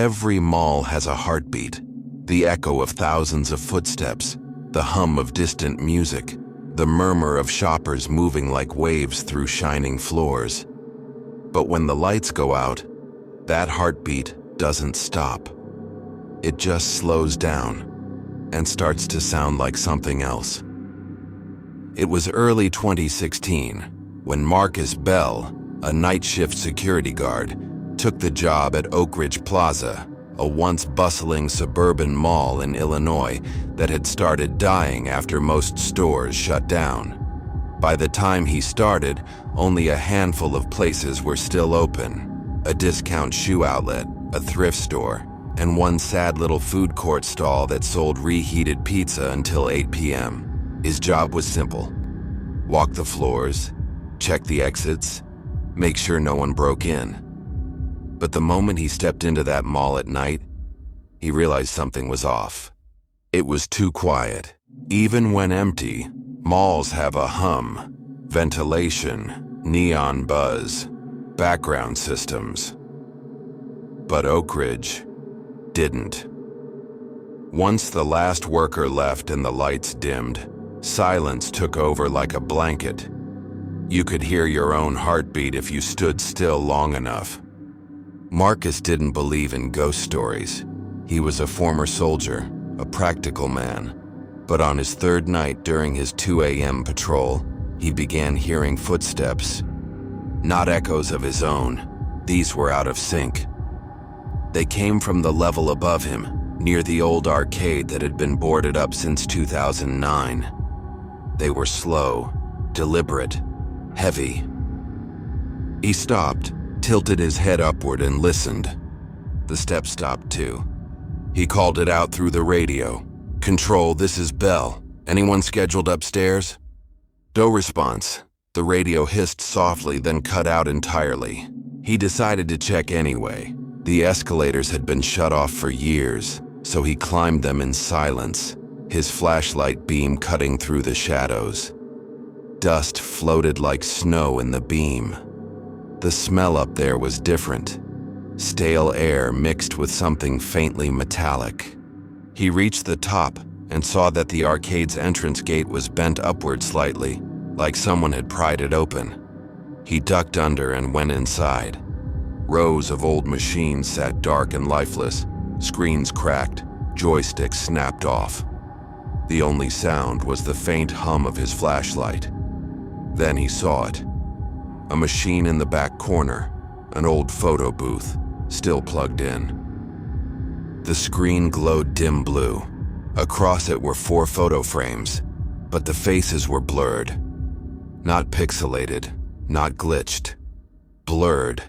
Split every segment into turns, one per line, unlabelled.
Every mall has a heartbeat, the echo of thousands of footsteps, the hum of distant music, the murmur of shoppers moving like waves through shining floors. But when the lights go out, that heartbeat doesn't stop. It just slows down and starts to sound like something else. It was early 2016 when Marcus Bell, a night shift security guard, took the job at Oak Ridge Plaza, a once bustling suburban mall in Illinois that had started dying after most stores shut down. By the time he started, only a handful of places were still open: a discount shoe outlet, a thrift store, and one sad little food court stall that sold reheated pizza until 8 p.m. His job was simple: walk the floors, check the exits, make sure no one broke in. But the moment he stepped into that mall at night, he realized something was off. It was too quiet. Even when empty, malls have a hum, ventilation, neon buzz, background systems. But Oak Ridge didn't. Once the last worker left and the lights dimmed, silence took over like a blanket. You could hear your own heartbeat if you stood still long enough. Marcus didn't believe in ghost stories. He was a former soldier, a practical man. But on his third night during his 2 a.m. patrol, he began hearing footsteps. Not echoes of his own. These were out of sync. They came from the level above him, near the old arcade that had been boarded up since 2009. They were slow, deliberate, heavy. He stopped, tilted his head upward and listened. The steps stopped too. He called it out through the radio. "Control, this is Bell. Anyone scheduled upstairs?" No response. The radio hissed softly, then cut out entirely. He decided to check anyway. The escalators had been shut off for years, so he climbed them in silence, his flashlight beam cutting through the shadows. Dust floated like snow in the beam. The smell up there was different. Stale air mixed with something faintly metallic. He reached the top and saw that the arcade's entrance gate was bent upward slightly, like someone had pried it open. He ducked under and went inside. Rows of old machines sat dark and lifeless, screens cracked, joysticks snapped off. The only sound was the faint hum of his flashlight. Then he saw it. A machine in the back corner, an old photo booth, still plugged in. The screen glowed dim blue. Across it were 4 photo frames, but the faces were blurred. Not pixelated, not glitched. Blurred,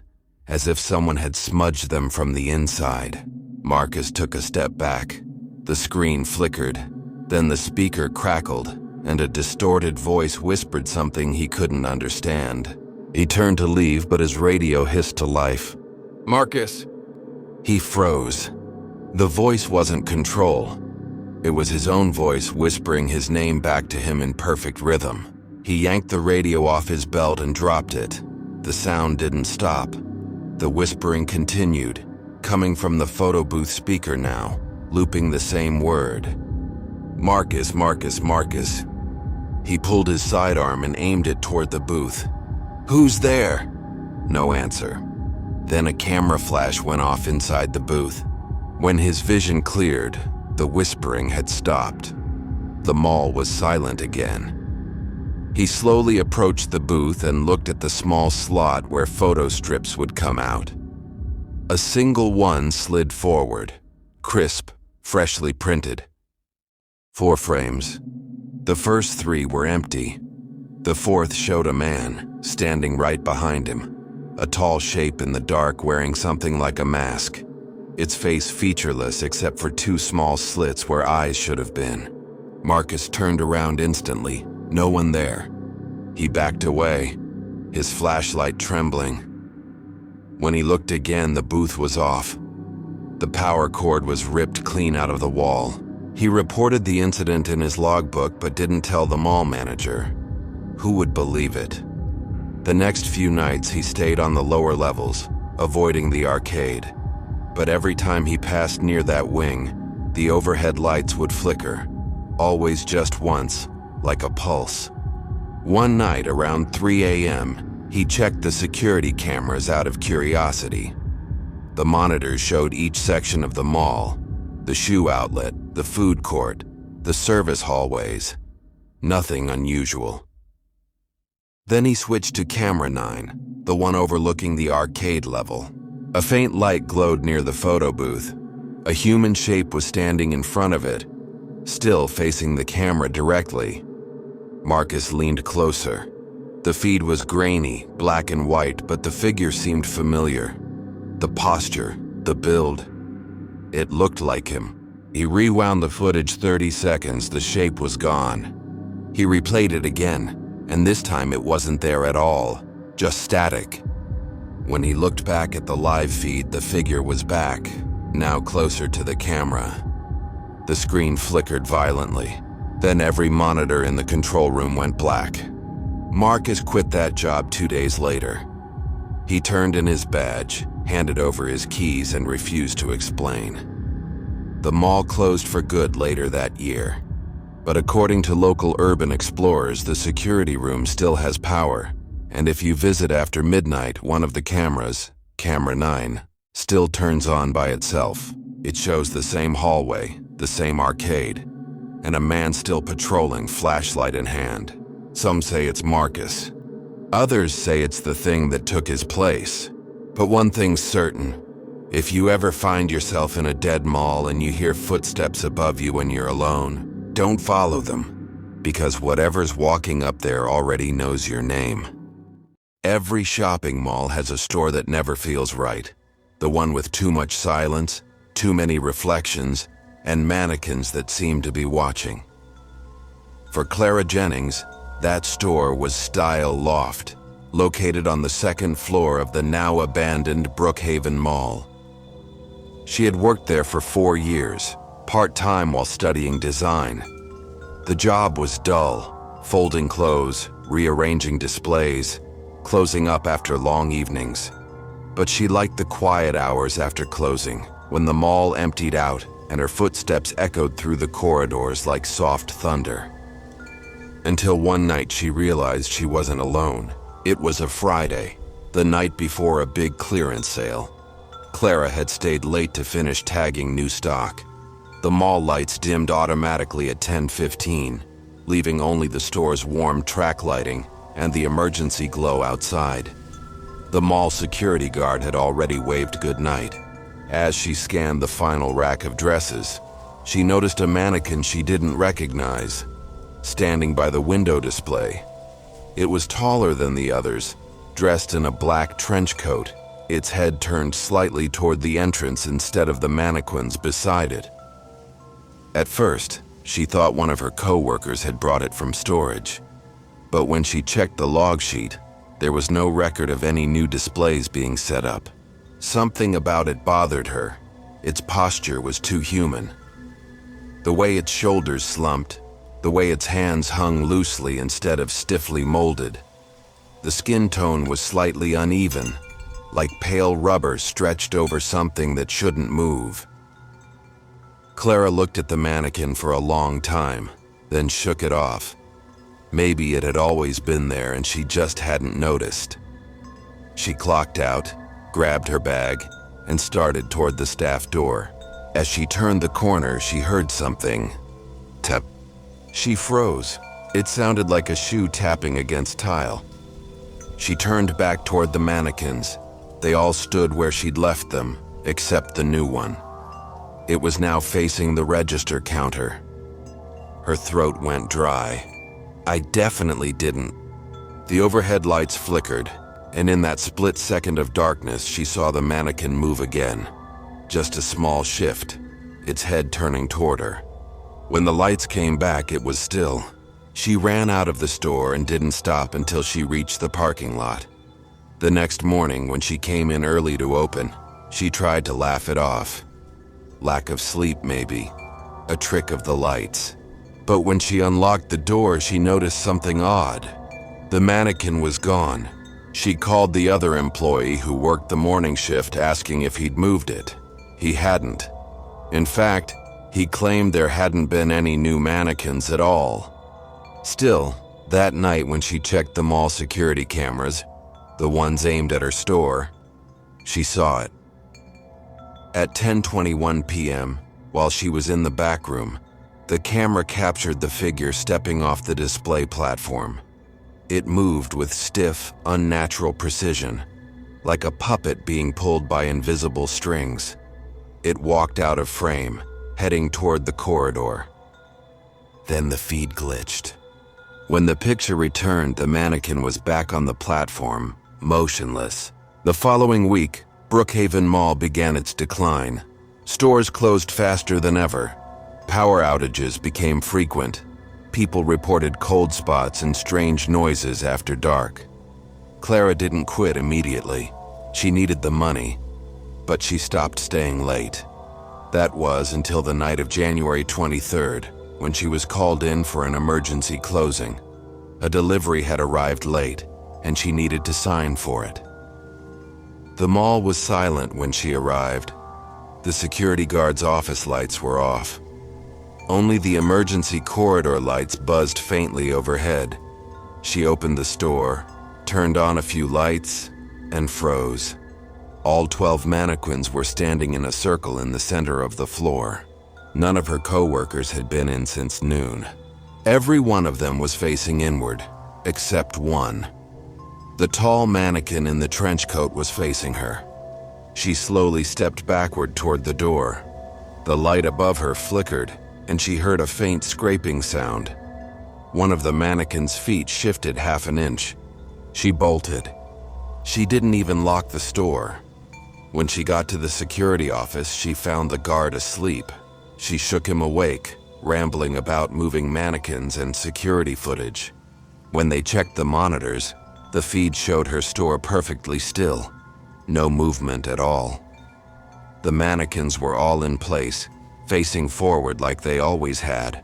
as if someone had smudged them from the inside. Marcus took a step back. The screen flickered, then the speaker crackled, and a distorted voice whispered something he couldn't understand. He turned to leave, but his radio hissed to life. "Marcus!" He froze. The voice wasn't Control. It was his own voice whispering his name back to him in perfect rhythm. He yanked the radio off his belt and dropped it. The sound didn't stop. The whispering continued, coming from the photo booth speaker now, looping the same word. "Marcus, Marcus, Marcus." He pulled his sidearm and aimed it toward the booth. "Who's there?" No answer. Then a camera flash went off inside the booth. When his vision cleared, the whispering had stopped. The mall was silent again. He slowly approached the booth and looked at the small slot where photo strips would come out. A single one slid forward, crisp, freshly printed. 4 frames. The first 3 were empty. The 4th showed a man, standing right behind him. A tall shape in the dark wearing something like a mask. Its face featureless except for 2 small slits where eyes should have been. Marcus turned around instantly. No one there. He backed away, his flashlight trembling. When he looked again, the booth was off. The power cord was ripped clean out of the wall. He reported the incident in his logbook but didn't tell the mall manager. Who would believe it? The next few nights he stayed on the lower levels, avoiding the arcade. But every time he passed near that wing, the overhead lights would flicker, always just once, like a pulse. One night around 3 a.m., he checked the security cameras out of curiosity. The monitors showed each section of the mall, the shoe outlet, the food court, the service hallways. Nothing unusual. Then he switched to camera 9, the one overlooking the arcade level. A faint light glowed near the photo booth. A human shape was standing in front of it, still facing the camera directly. Marcus leaned closer. The feed was grainy, black and white, but the figure seemed familiar. The posture, the build. It looked like him. He rewound the footage 30 seconds, the shape was gone. He replayed it again, and this time it wasn't there at all, just static. When he looked back at the live feed, the figure was back, now closer to the camera. The screen flickered violently. Then every monitor in the control room went black. Marcus quit that job 2 days later. He turned in his badge, handed over his keys, and refused to explain. The mall closed for good later that year. But according to local urban explorers, the security room still has power. And if you visit after midnight, one of the cameras, camera 9, still turns on by itself. It shows the same hallway, the same arcade, and a man still patrolling, flashlight in hand. Some say it's Marcus. Others say it's the thing that took his place. But one thing's certain. If you ever find yourself in a dead mall and you hear footsteps above you when you're alone, don't follow them, because whatever's walking up there already knows your name. Every shopping mall has a store that never feels right. The one with too much silence, too many reflections, and mannequins that seem to be watching. For Clara Jennings, that store was Style Loft, located on the second floor of the now abandoned Brookhaven Mall. She had worked there for 4 years, part-time while studying design. The job was dull, folding clothes, rearranging displays, closing up after long evenings. But she liked the quiet hours after closing, when the mall emptied out and her footsteps echoed through the corridors like soft thunder. Until one night she realized she wasn't alone. It was a Friday, the night before a big clearance sale. Clara had stayed late to finish tagging new stock. The mall lights dimmed automatically at 10:15, leaving only the store's warm track lighting and the emergency glow outside. The mall security guard had already waved goodnight. As she scanned the final rack of dresses, she noticed a mannequin she didn't recognize, standing by the window display. It was taller than the others, dressed in a black trench coat, its head turned slightly toward the entrance instead of the mannequins beside it. At first, she thought one of her co-workers had brought it from storage. But when she checked the log sheet, there was no record of any new displays being set up. Something about it bothered her. Its posture was too human. The way its shoulders slumped, the way its hands hung loosely instead of stiffly molded. The skin tone was slightly uneven, like pale rubber stretched over something that shouldn't move. Clara looked at the mannequin for a long time, then shook it off. Maybe it had always been there and she just hadn't noticed. She clocked out, grabbed her bag, and started toward the staff door. As she turned the corner, she heard something. Tap. She froze. It sounded like a shoe tapping against tile. She turned back toward the mannequins. They all stood where she'd left them, except the new one. It was now facing the register counter. Her throat went dry. I definitely didn't. The overhead lights flickered, and in that split second of darkness, she saw the mannequin move again. Just a small shift, its head turning toward her. When the lights came back, it was still. She ran out of the store and didn't stop until she reached the parking lot. The next morning, when she came in early to open, she tried to laugh it off. Lack of sleep, maybe. A trick of the lights. But when she unlocked the door, she noticed something odd. The mannequin was gone. She called the other employee who worked the morning shift, asking if he'd moved it. He hadn't. In fact, he claimed there hadn't been any new mannequins at all. Still, that night when she checked the mall security cameras, the ones aimed at her store, she saw it. At 10:21 p.m., while she was in the back room, the camera captured the figure stepping off the display platform. It moved with stiff, unnatural precision, like a puppet being pulled by invisible strings. It walked out of frame, heading toward the corridor. Then the feed glitched. When the picture returned, the mannequin was back on the platform, motionless. The following week, Brookhaven Mall began its decline. Stores closed faster than ever. Power outages became frequent. People reported cold spots and strange noises after dark. Clara didn't quit immediately. She needed the money, but she stopped staying late. That was until the night of January 23rd, when she was called in for an emergency closing. A delivery had arrived late, and she needed to sign for it. The mall was silent when she arrived. The security guard's office lights were off. Only the emergency corridor lights buzzed faintly overhead. She opened the store, turned on a few lights, and froze. All 12 mannequins were standing in a circle in the center of the floor. None of her co-workers had been in since noon. Every one of them was facing inward, except one. The tall mannequin in the trench coat was facing her. She slowly stepped backward toward the door. The light above her flickered, and she heard a faint scraping sound. One of the mannequin's feet shifted half an inch. She bolted. She didn't even lock the store. When she got to the security office, she found the guard asleep. She shook him awake, rambling about moving mannequins and security footage. When they checked the monitors, the feed showed her store perfectly still. No movement at all. The mannequins were all in place, facing forward like they always had.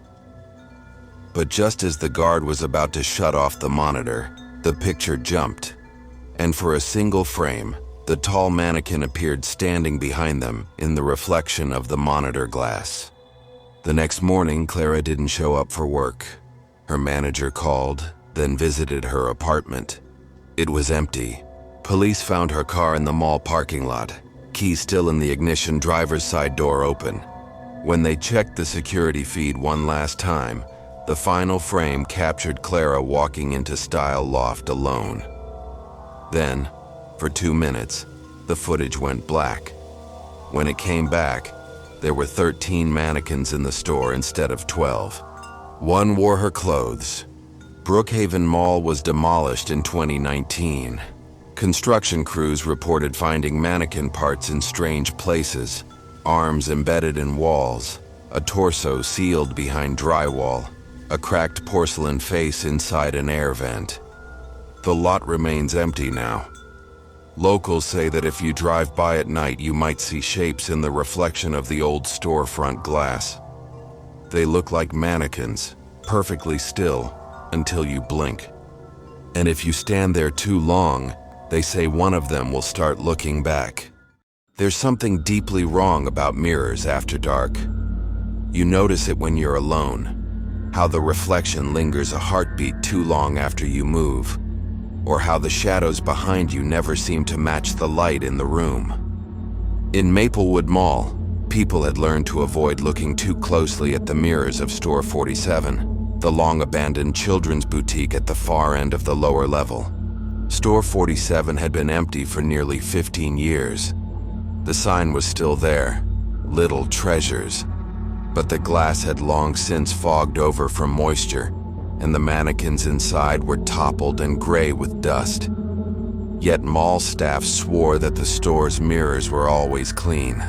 But just as the guard was about to shut off the monitor, the picture jumped, and for a single frame, the tall mannequin appeared standing behind them in the reflection of the monitor glass. The next morning, Clara didn't show up for work. Her manager called, then visited her apartment. It was empty. Police found her car in the mall parking lot, key still in the ignition, driver's side door open. When they checked the security feed one last time, the final frame captured Clara walking into Style Loft alone. Then, for 2 minutes, the footage went black. When it came back, there were 13 mannequins in the store instead of 12. One wore her clothes. Brookhaven Mall was demolished in 2019. Construction crews reported finding mannequin parts in strange places, arms embedded in walls, a torso sealed behind drywall, a cracked porcelain face inside an air vent. The lot remains empty now. Locals say that if you drive by at night, you might see shapes in the reflection of the old storefront glass. They look like mannequins, perfectly still, until you blink. And if you stand there too long, they say one of them will start looking back. There's something deeply wrong about mirrors after dark. You notice it when you're alone, how the reflection lingers a heartbeat too long after you move, or how the shadows behind you never seem to match the light in the room. In Maplewood Mall, people had learned to avoid looking too closely at the mirrors of Store 47, the long-abandoned children's boutique at the far end of the lower level. Store 47 had been empty for nearly 15 years. The sign was still there, Little Treasures, but the glass had long since fogged over from moisture, and the mannequins inside were toppled and gray with dust. Yet mall staff swore that the store's mirrors were always clean.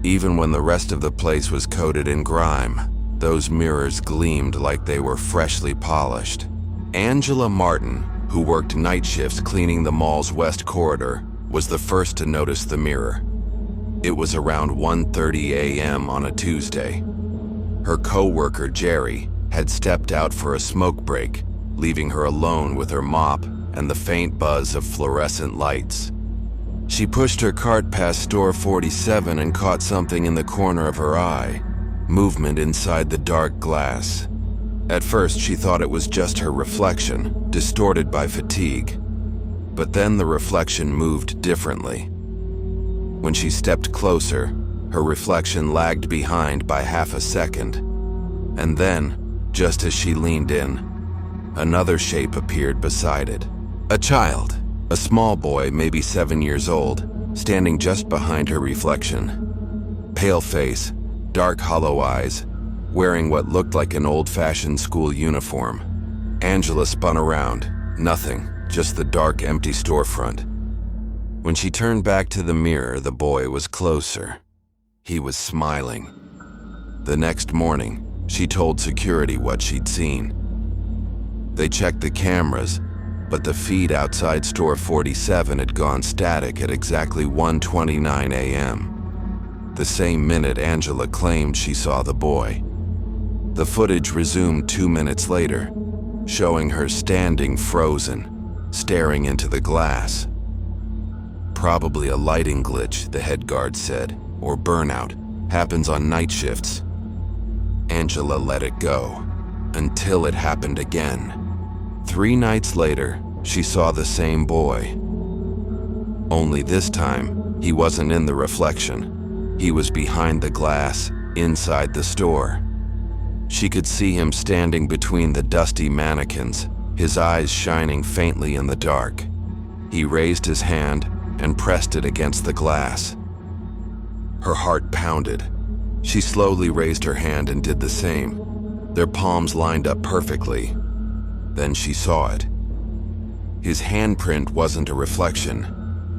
Even when the rest of the place was coated in grime, those mirrors gleamed like they were freshly polished. Angela Martin, who worked night shifts cleaning the mall's west corridor, was the first to notice the mirror. It was around 1:30 a.m. on a Tuesday. Her co-worker, Jerry, had stepped out for a smoke break, leaving her alone with her mop and the faint buzz of fluorescent lights. She pushed her cart past store 47 and caught something in the corner of her eye, movement inside the dark glass. At first, she thought it was just her reflection, distorted by fatigue. But then the reflection moved differently. When she stepped closer, her reflection lagged behind by half a second. And then, just as she leaned in, another shape appeared beside it. A child, a small boy, maybe 7 years old, standing just behind her reflection. Pale face, dark hollow eyes, wearing what looked like an old-fashioned school uniform. Angela spun around. Nothing, just the dark, empty storefront. When she turned back to the mirror, the boy was closer. He was smiling. The next morning, she told security what she'd seen. They checked the cameras, but the feed outside store 47 had gone static at exactly 1:29 a.m. The same minute Angela claimed she saw the boy. The footage resumed 2 minutes later, showing her standing frozen, staring into the glass. Probably a lighting glitch, the head guard said, or burnout. Happens on night shifts. Angela let it go, until it happened again. 3 nights later, she saw the same boy. Only this time, he wasn't in the reflection. He was behind the glass, inside the store. She could see him standing between the dusty mannequins, his eyes shining faintly in the dark. He raised his hand and pressed it against the glass. Her heart pounded. She slowly raised her hand and did the same. Their palms lined up perfectly. Then she saw it. His handprint wasn't a reflection.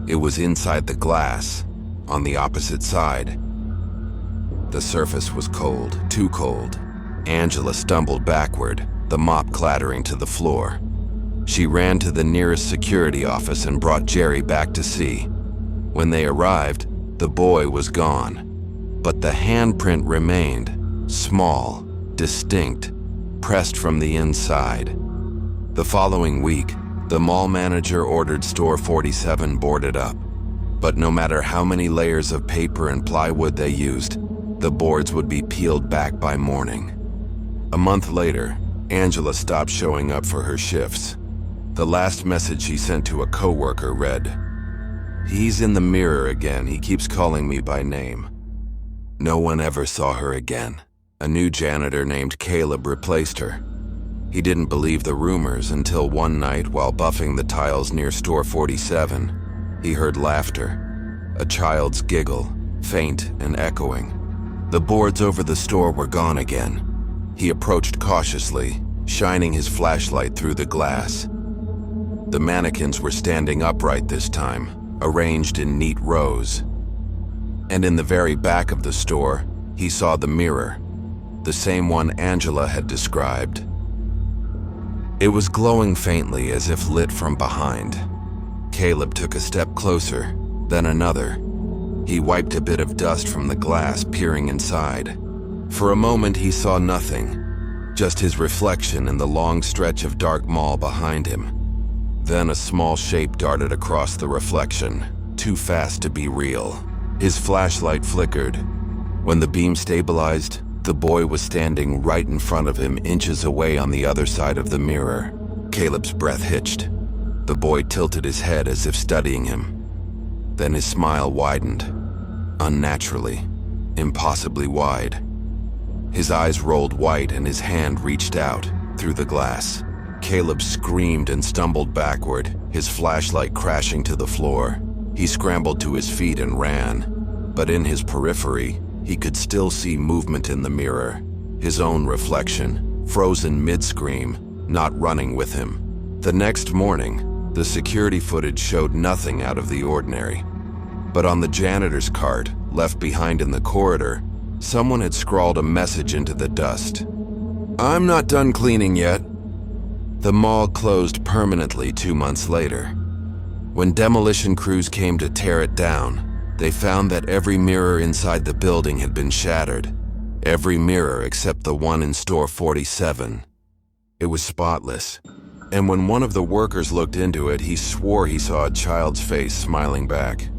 It was inside the glass, on the opposite side. The surface was cold, too cold. Angela stumbled backward, the mop clattering to the floor. She ran to the nearest security office and brought Jerry back to see. When they arrived, the boy was gone. But the handprint remained, small, distinct, pressed from the inside. The following week, the mall manager ordered store 47 boarded up. But no matter how many layers of paper and plywood they used, the boards would be peeled back by morning. A month later, Angela stopped showing up for her shifts. The last message she sent to a coworker read, "He's in the mirror again. He keeps calling me by name." No one ever saw her again. A new janitor named Caleb replaced her. He didn't believe the rumors until one night while buffing the tiles near store 47, he heard laughter, a child's giggle, faint and echoing. The boards over the store were gone again. He approached cautiously, shining his flashlight through the glass. The mannequins were standing upright this time, arranged in neat rows. And in the very back of the store, he saw the mirror, the same one Angela had described. It was glowing faintly as if lit from behind. Caleb took a step closer, then another. He wiped a bit of dust from the glass, peering inside. For a moment he saw nothing, just his reflection in the long stretch of dark mall behind him. Then a small shape darted across the reflection, too fast to be real. His flashlight flickered. When the beam stabilized, the boy was standing right in front of him, inches away on the other side of the mirror. Caleb's breath hitched. The boy tilted his head as if studying him. Then his smile widened, unnaturally, impossibly wide. His eyes rolled white and his hand reached out through the glass. Caleb screamed and stumbled backward, his flashlight crashing to the floor. He scrambled to his feet and ran, but in his periphery, he could still see movement in the mirror, his own reflection, frozen mid-scream, not running with him. The next morning, the security footage showed nothing out of the ordinary. But on the janitor's cart, left behind in the corridor, someone had scrawled a message into the dust. "I'm not done cleaning yet." The mall closed permanently 2 months later. When demolition crews came to tear it down, they found that every mirror inside the building had been shattered. Every mirror except the one in store 47. It was spotless. And when one of the workers looked into it, he swore he saw a child's face smiling back.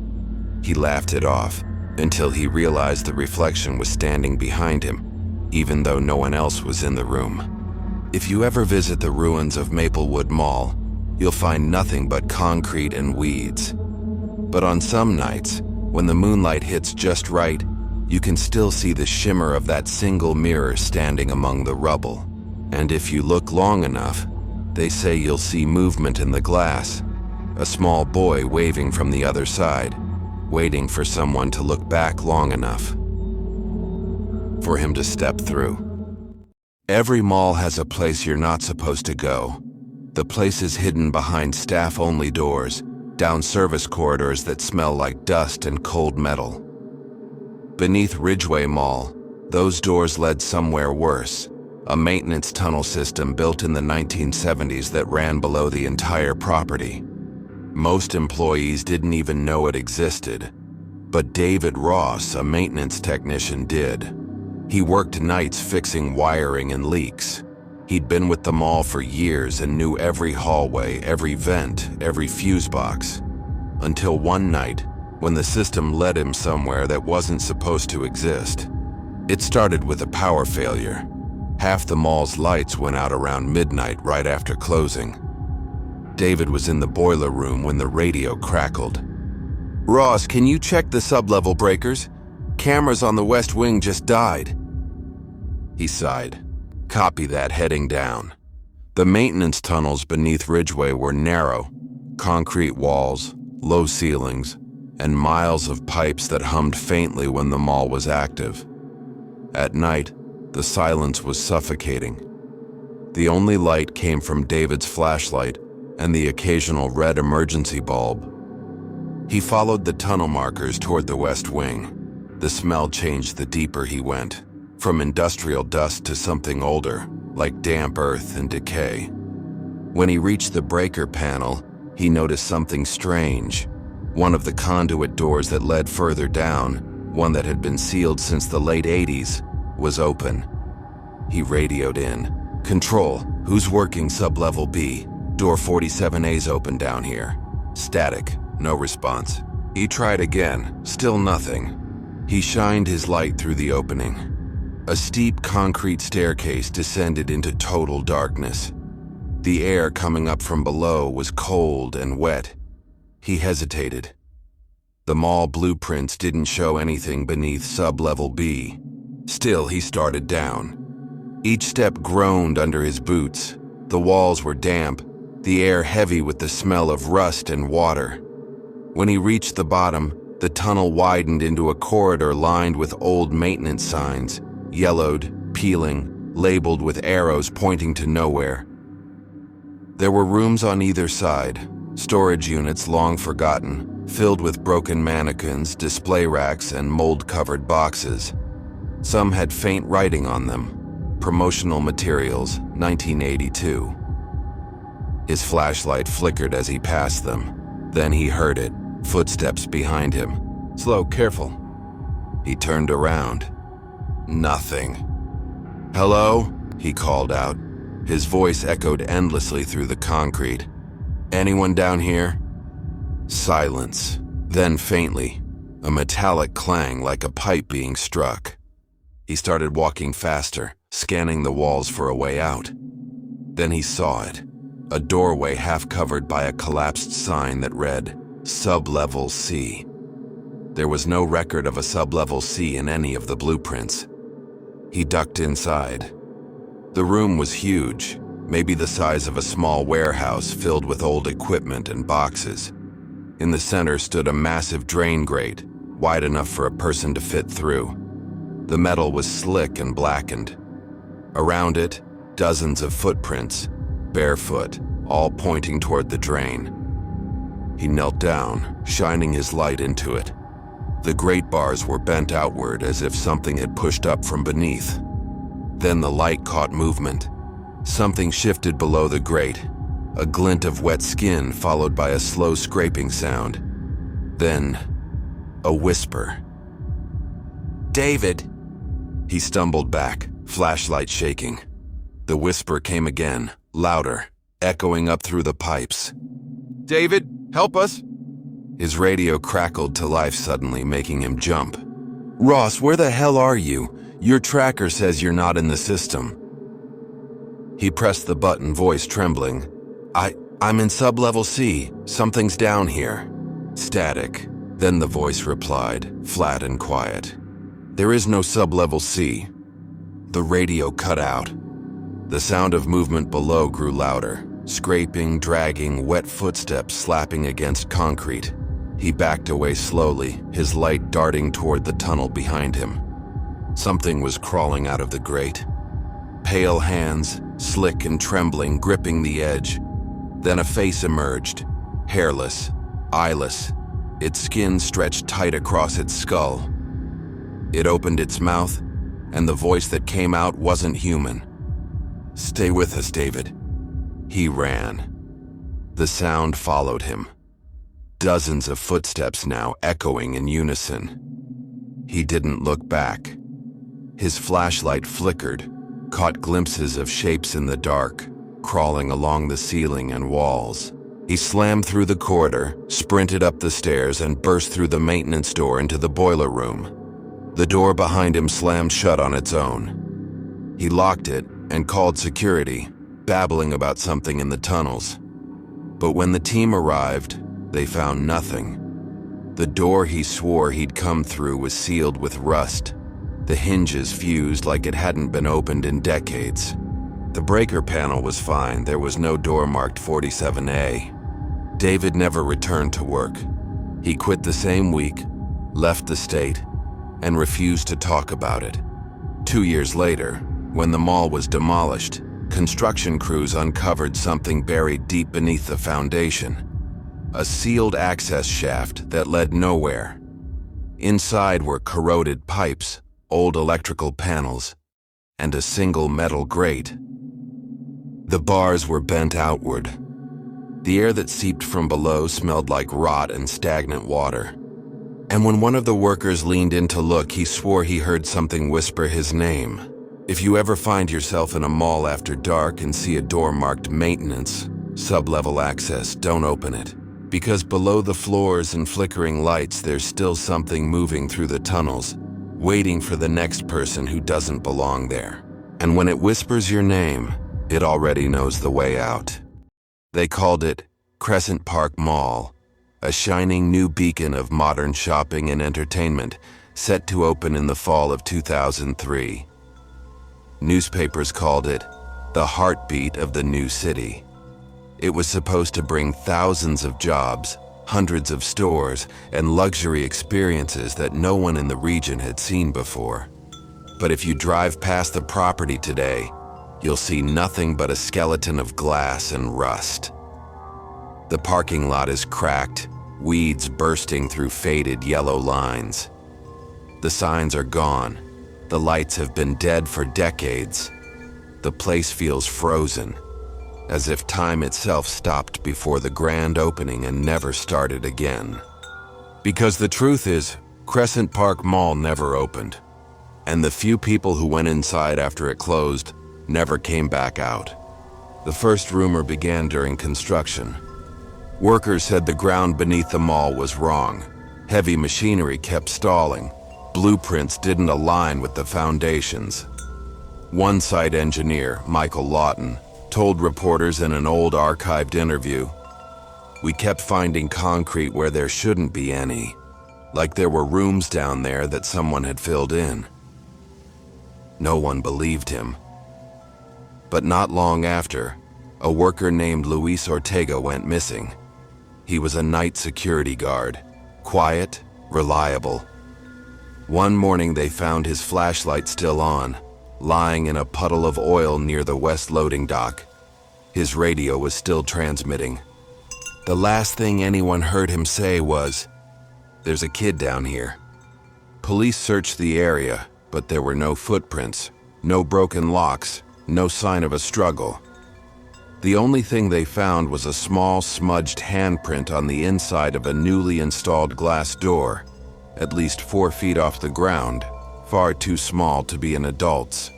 He laughed it off until he realized the reflection was standing behind him, even though no one else was in the room. If you ever visit the ruins of Maplewood Mall, you'll find nothing but concrete and weeds. But on some nights, when the moonlight hits just right, you can still see the shimmer of that single mirror standing among the rubble. And if you look long enough, they say you'll see movement in the glass, a small boy waving from the other side, waiting for someone to look back long enough for him to step through. Every mall has a place you're not supposed to go. The place is hidden behind staff-only doors, down service corridors that smell like dust and cold metal. Beneath Ridgeway Mall, those doors led somewhere worse, a maintenance tunnel system built in the 1970s that ran below the entire property. Most employees didn't even know it existed, but David Ross, a maintenance technician, did. He worked nights fixing wiring and leaks. He'd been with the mall for years and knew every hallway, every vent, every fuse box. Until one night, when the system led him somewhere that wasn't supposed to exist. It started with a power failure. Half the mall's lights went out around midnight right after closing. David was in the boiler room when the radio crackled. "Ross, can you check the sub-level breakers? Cameras on the West Wing just died." He sighed. "Copy that, heading down." The maintenance tunnels beneath Ridgeway were narrow, concrete walls, low ceilings, and miles of pipes that hummed faintly when the mall was active. At night, the silence was suffocating. The only light came from David's flashlight and the occasional red emergency bulb. He followed the tunnel markers toward the West Wing. The smell changed the deeper he went, from industrial dust to something older, like damp earth and decay. When he reached the breaker panel, he noticed something strange. One of the conduit doors that led further down, one that had been sealed since the late 80s, was open. He radioed in. "Control, who's working sub-level B? Door 47A's open down here." Static, no response. He tried again, still nothing. He shined his light through the opening. A steep concrete staircase descended into total darkness. The air coming up from below was cold and wet. He hesitated. The mall blueprints didn't show anything beneath sub-level B. Still, he started down. Each step groaned under his boots. The walls were damp, the air heavy with the smell of rust and water. When he reached the bottom, the tunnel widened into a corridor lined with old maintenance signs, yellowed, peeling, labeled with arrows pointing to nowhere. There were rooms on either side, storage units long forgotten, filled with broken mannequins, display racks, and mold-covered boxes. Some had faint writing on them. Promotional materials, 1982. His flashlight flickered as he passed them. Then he heard it, footsteps behind him. "Slow, careful." He turned around. Nothing. "Hello?" he called out. His voice echoed endlessly through the concrete. "Anyone down here?" Silence. Then faintly, a metallic clang like a pipe being struck. He started walking faster, scanning the walls for a way out. Then he saw it. A doorway half covered by a collapsed sign that read, "Sub-level C." There was no record of a sub-level C in any of the blueprints. He ducked inside. The room was huge, maybe the size of a small warehouse filled with old equipment and boxes. In the center stood a massive drain grate, wide enough for a person to fit through. The metal was slick and blackened. Around it, dozens of footprints, barefoot, all pointing toward the drain. He knelt down, shining his light into it. The grate bars were bent outward as if something had pushed up from beneath. Then the light caught movement. Something shifted below the grate, a glint of wet skin followed by a slow scraping sound. Then, a whisper. "David!" He stumbled back, flashlight shaking. The whisper came again, louder, echoing up through the pipes. "David, help us!" His radio crackled to life suddenly, making him jump. "Ross, where the hell are you? Your tracker says you're not in the system." He pressed the button, voice trembling. I'm in sublevel C. Something's down here." Static. Then the voice replied, flat and quiet. "There is no sublevel C." The radio cut out. The sound of movement below grew louder. Scraping, dragging, wet footsteps slapping against concrete. He backed away slowly, his light darting toward the tunnel behind him. Something was crawling out of the grate. Pale hands, slick and trembling, gripping the edge. Then a face emerged, hairless, eyeless, its skin stretched tight across its skull. It opened its mouth, and the voice that came out wasn't human. "Stay with us, David." He ran. The sound followed him. Dozens of footsteps now, echoing in unison. He didn't look back. His flashlight flickered, caught glimpses of shapes in the dark, crawling along the ceiling and walls. He slammed through the corridor, sprinted up the stairs, and burst through the maintenance door into the boiler room. The door behind him slammed shut on its own. He locked it and called security, babbling about something in the tunnels. But when the team arrived, they found nothing. The door he swore he'd come through was sealed with rust, the hinges fused like it hadn't been opened in decades. The breaker panel was fine, there was no door marked 47A. David never returned to work. He quit the same week, left the state, and refused to talk about it. 2 years later, when the mall was demolished, construction crews uncovered something buried deep beneath the foundation. A sealed access shaft that led nowhere. Inside were corroded pipes, old electrical panels, and a single metal grate. The bars were bent outward. The air that seeped from below smelled like rot and stagnant water. And when one of the workers leaned in to look, he swore he heard something whisper his name. If you ever find yourself in a mall after dark and see a door marked maintenance, sublevel access, don't open it. Because below the floors and flickering lights, there's still something moving through the tunnels, waiting for the next person who doesn't belong there. And when it whispers your name, it already knows the way out. They called it Crescent Park Mall, a shining new beacon of modern shopping and entertainment, set to open in the fall of 2003. Newspapers called it the heartbeat of the new city. It was supposed to bring thousands of jobs, hundreds of stores, and luxury experiences that no one in the region had seen before. But if you drive past the property today, you'll see nothing but a skeleton of glass and rust. The parking lot is cracked, weeds bursting through faded yellow lines. The signs are gone. The lights have been dead for decades. The place feels frozen, as if time itself stopped before the grand opening and never started again. Because the truth is, Crescent Park Mall never opened, and the few people who went inside after it closed never came back out. The first rumor began during construction. Workers said the ground beneath the mall was wrong. Heavy machinery kept stalling. Blueprints didn't align with the foundations. One site engineer, Michael Lawton, told reporters in an old archived interview, "We kept finding concrete where there shouldn't be any, like there were rooms down there that someone had filled in." No one believed him. But not long after, a worker named Luis Ortega went missing. He was a night security guard, quiet, reliable. One morning they found his flashlight still on, lying in a puddle of oil near the west loading dock. His radio was still transmitting. The last thing anyone heard him say was, "There's a kid down here." Police searched the area, but there were no footprints, no broken locks, no sign of a struggle. The only thing they found was a small, smudged handprint on the inside of a newly installed glass door, at least 4 feet off the ground, far too small to be an adult's.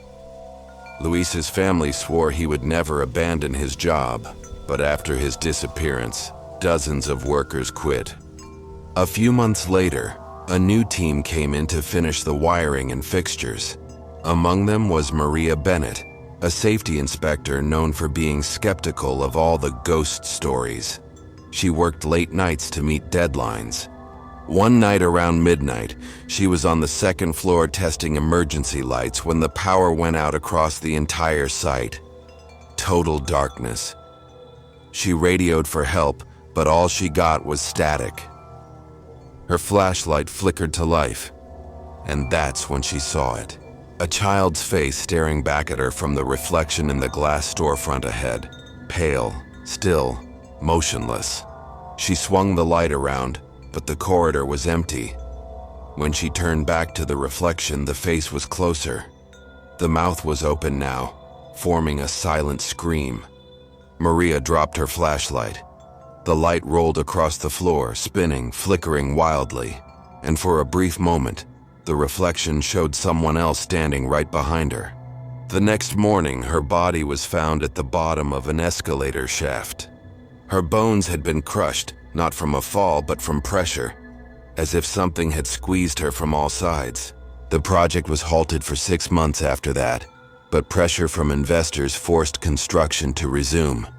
Luis's family swore he would never abandon his job, but after his disappearance, dozens of workers quit. A few months later, a new team came in to finish the wiring and fixtures. Among them was Maria Bennett, a safety inspector known for being skeptical of all the ghost stories. She worked late nights to meet deadlines. One night around midnight, she was on the second floor testing emergency lights when the power went out across the entire site. Total darkness. She radioed for help, but all she got was static. Her flashlight flickered to life, and that's when she saw it. A child's face staring back at her from the reflection in the glass storefront ahead, pale, still, motionless. She swung the light around, but the corridor was empty. When she turned back to the reflection, the face was closer. The mouth was open now, forming a silent scream. Maria dropped her flashlight. The light rolled across the floor, spinning, flickering wildly, and for a brief moment, the reflection showed someone else standing right behind her. The next morning, her body was found at the bottom of an escalator shaft. Her bones had been crushed, not from a fall but from pressure, as if something had squeezed her from all sides. The project was halted for 6 months after that, but pressure from investors forced construction to resume.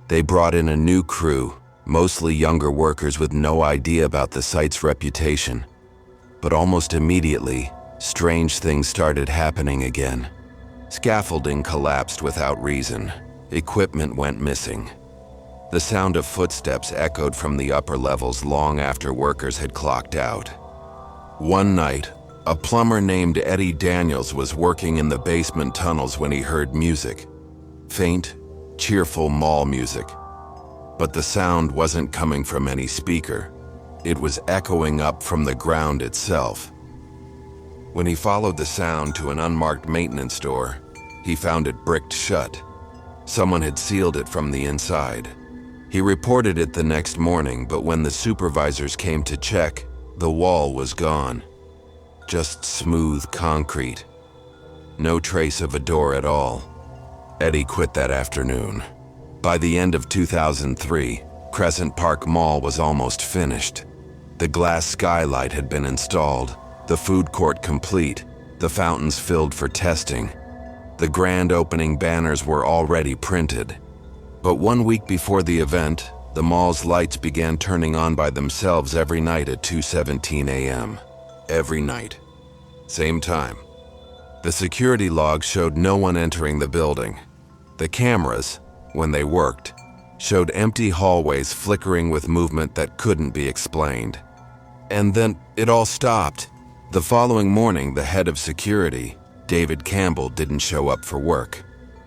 They brought in a new crew, mostly younger workers with no idea about the site's reputation. But almost immediately, strange things started happening again. Scaffolding collapsed without reason. Equipment went missing. The sound of footsteps echoed from the upper levels long after workers had clocked out. One night, a plumber named Eddie Daniels was working in the basement tunnels when he heard music. Faint, cheerful mall music. But the sound wasn't coming from any speaker. It was echoing up from the ground itself. When he followed the sound to an unmarked maintenance door, he found it bricked shut. Someone had sealed it from the inside. He reported it the next morning, but when the supervisors came to check, the wall was gone. Just smooth concrete. No trace of a door at all. Eddie quit that afternoon. By the end of 2003, Crescent Park Mall was almost finished. The glass skylight had been installed, the food court complete, the fountains filled for testing. The grand opening banners were already printed. But 1 week before the event, the mall's lights began turning on by themselves every night at 2:17 a.m. Every night. Same time. The security logs showed no one entering the building. The cameras, when they worked, showed empty hallways flickering with movement that couldn't be explained. And then it all stopped. The following morning, the head of security, David Campbell, didn't show up for work.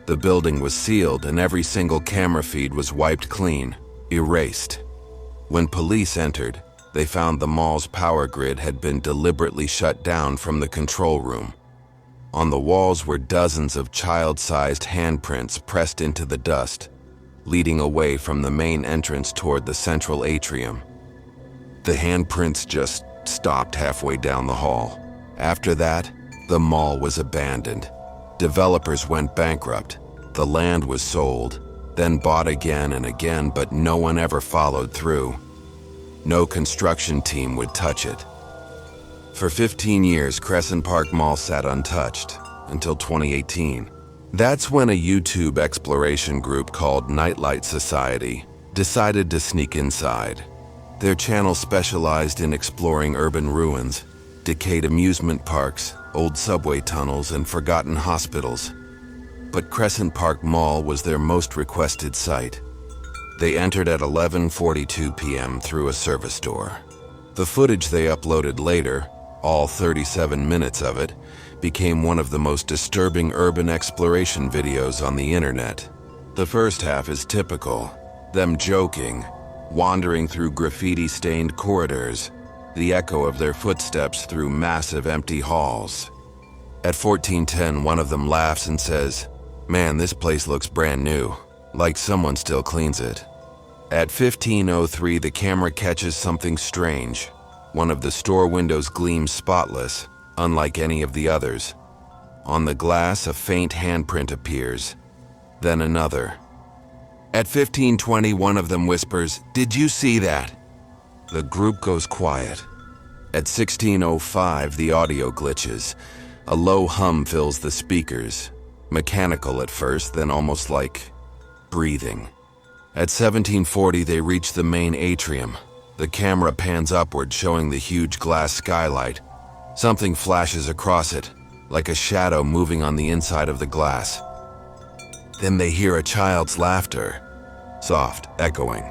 The building was sealed and every single camera feed was wiped clean, erased. When police entered, they found the mall's power grid had been deliberately shut down from the control room. On the walls were dozens of child-sized handprints pressed into the dust, leading away from the main entrance toward the central atrium. The handprints just stopped halfway down the hall. After that, the mall was abandoned. Developers went bankrupt. The land was sold, then bought again and again, but no one ever followed through. No construction team would touch it. For 15 years, Crescent Park Mall sat untouched, until 2018. That's when a YouTube exploration group called Nightlight Society decided to sneak inside. Their channel specialized in exploring urban ruins, decayed amusement parks, old subway tunnels, and forgotten hospitals. But Crescent Park Mall was their most requested site. They entered at 11:42 p.m. through a service door. The footage they uploaded later, all 37 minutes of it, became one of the most disturbing urban exploration videos on the internet. The first half is typical, them joking, wandering through graffiti-stained corridors, the echo of their footsteps through massive empty halls. At 14:10, one of them laughs and says, "Man, this place looks brand new, like someone still cleans it." At 15:03, the camera catches something strange. One of the store windows gleams spotless, unlike any of the others. On the glass, a faint handprint appears, then another. At 15:20, one of them whispers, "Did you see that?" The group goes quiet. At 16:05, the audio glitches. A low hum fills the speakers. Mechanical at first, then almost like breathing. At 17:40, they reach the main atrium. The camera pans upward, showing the huge glass skylight. Something flashes across it, like a shadow moving on the inside of the glass. Then they hear a child's laughter, soft, echoing.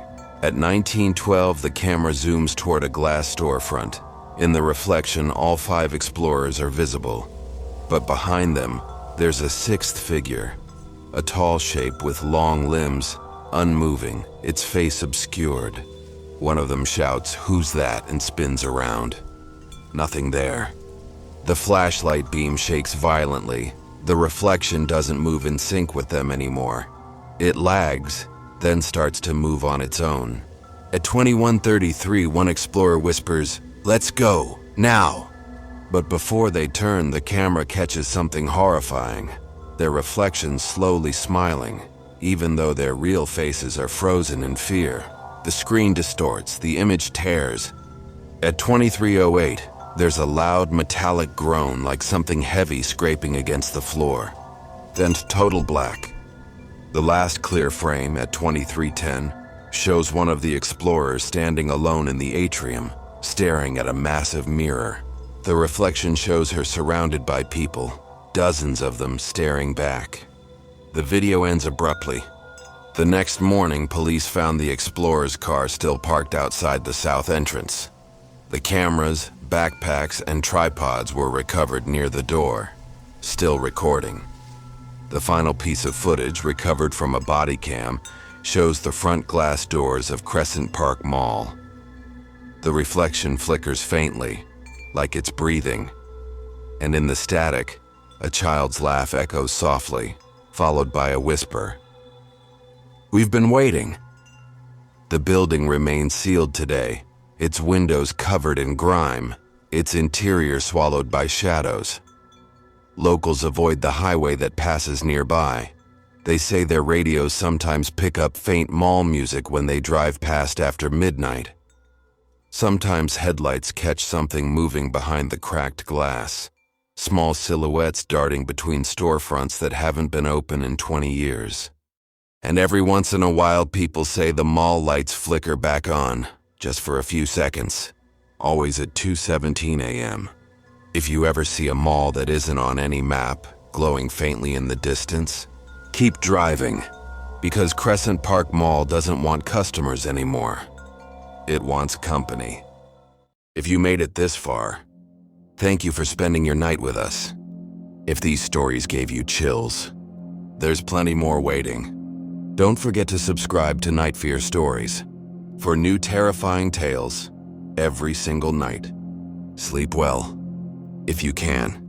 At 19:12, the camera zooms toward a glass storefront. In the reflection, all 5 explorers are visible. But behind them, there's a 6th figure, a tall shape with long limbs, unmoving, its face obscured. One of them shouts, "Who's that?" and spins around. Nothing there. The flashlight beam shakes violently. The reflection doesn't move in sync with them anymore. It lags, then starts to move on its own. At 21:33, one explorer whispers, "Let's go, now!" But before they turn, the camera catches something horrifying. Their reflections slowly smiling, even though their real faces are frozen in fear. The screen distorts, the image tears. At 23:08, there's a loud metallic groan like something heavy scraping against the floor. Then total black. The last clear frame at 23:10 shows one of the explorers standing alone in the atrium, staring at a massive mirror. The reflection shows her surrounded by people, dozens of them staring back. The video ends abruptly. The next morning, police found the explorer's car still parked outside the south entrance. The cameras, backpacks, and tripods were recovered near the door, still recording. The final piece of footage, recovered from a body cam, shows the front glass doors of Crescent Park Mall. The reflection flickers faintly, like it's breathing, and in the static, a child's laugh echoes softly, followed by a whisper. "We've been waiting." The building remains sealed today, its windows covered in grime, its interior swallowed by shadows. Locals avoid the highway that passes nearby. They say their radios sometimes pick up faint mall music when they drive past after midnight. Sometimes headlights catch something moving behind the cracked glass, small silhouettes darting between storefronts that haven't been open in 20 years. And every once in a while, people say the mall lights flicker back on, just for a few seconds, always at 2:17 a.m. If you ever see a mall that isn't on any map, glowing faintly in the distance, keep driving, because Crescent Park Mall doesn't want customers anymore. It wants company. If you made it this far, thank you for spending your night with us. If these stories gave you chills, there's plenty more waiting. Don't forget to subscribe to NightFear Stories for new terrifying tales every single night. Sleep well, if you can.